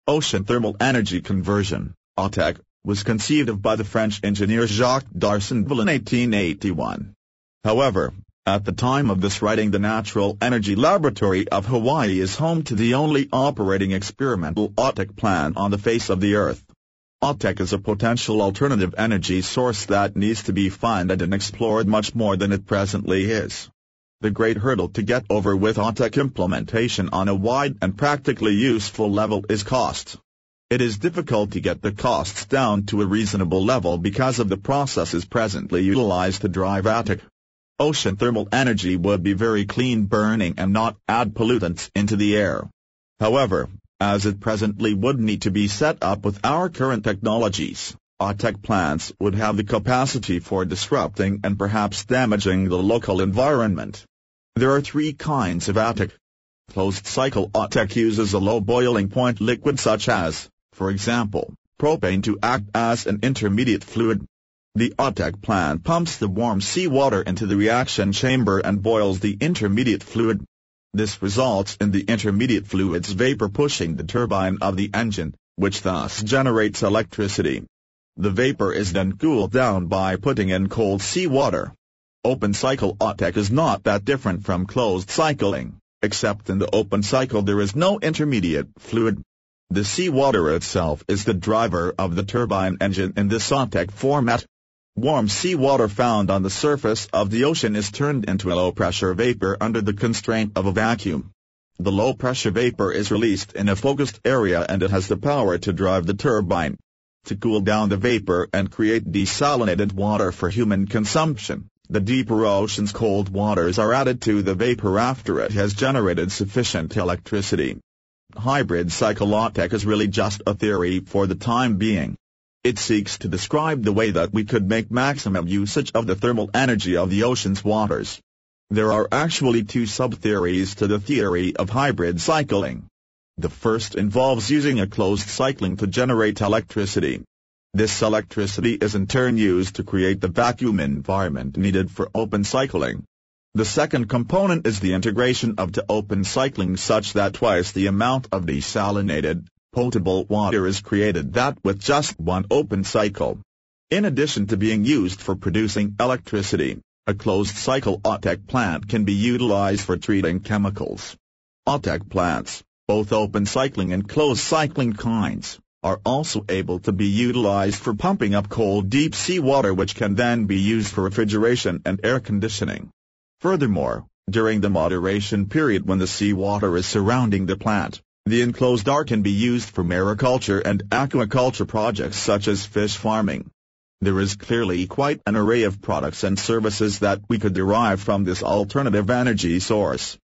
Ocean thermal energy conversion, OTEC, was conceived of by the French engineer Jacques d'Arcenville in 1881. However, at the time of this writing, the Natural Energy Laboratory of Hawaii is home to the only operating experimental OTEC plant on the face of the Earth. OTEC is a potential alternative energy source that needs to be funded and explored much more than it presently is. The great hurdle to get over with OTEC implementation on a wide and practically useful level is cost. It is difficult to get the costs down to a reasonable level because of the processes presently utilized to drive OTEC. Ocean thermal energy would be very clean burning and not add pollutants into the air. However, as it presently would need to be set up with our current technologies, OTEC plants would have the capacity for disrupting and perhaps damaging the local environment. There are three kinds of OTEC. Closed-cycle OTEC uses a low boiling point liquid such as, for example, propane to act as an intermediate fluid. The OTEC plant pumps the warm seawater into the reaction chamber and boils the intermediate fluid. This results in the intermediate fluid's vapor pushing the turbine of the engine, which thus generates electricity. The vapor is then cooled down by putting in cold seawater. Open cycle OTEC is not that different from closed cycling, except in the open cycle there is no intermediate fluid. The seawater itself is the driver of the turbine engine in this OTEC format. Warm seawater found on the surface of the ocean is turned into a low-pressure vapor under the constraint of a vacuum. The low-pressure vapor is released in a focused area and it has the power to drive the turbine. To cool down the vapor and create desalinated water for human consumption, the deeper ocean's cold waters are added to the vapor after it has generated sufficient electricity. Hybrid cycle OTEC is really just a theory for the time being. It seeks to describe the way that we could make maximum usage of the thermal energy of the ocean's waters. There are actually two sub-theories to the theory of hybrid cycling. The first involves using a closed cycling to generate electricity. This electricity is in turn used to create the vacuum environment needed for open cycling. The second component is the integration of the open cycling such that twice the amount of desalinated, potable water is created that with just one open cycle. In addition to being used for producing electricity, a closed-cycle OTEC plant can be utilized for treating chemicals. OTEC plants, both open cycling and closed cycling kinds, are also able to be utilized for pumping up cold deep sea water which can then be used for refrigeration and air conditioning. Furthermore, during the moderation period when the seawater is surrounding the plant, the enclosed air can be used for mariculture and aquaculture projects such as fish farming. There is clearly quite an array of products and services that we could derive from this alternative energy source.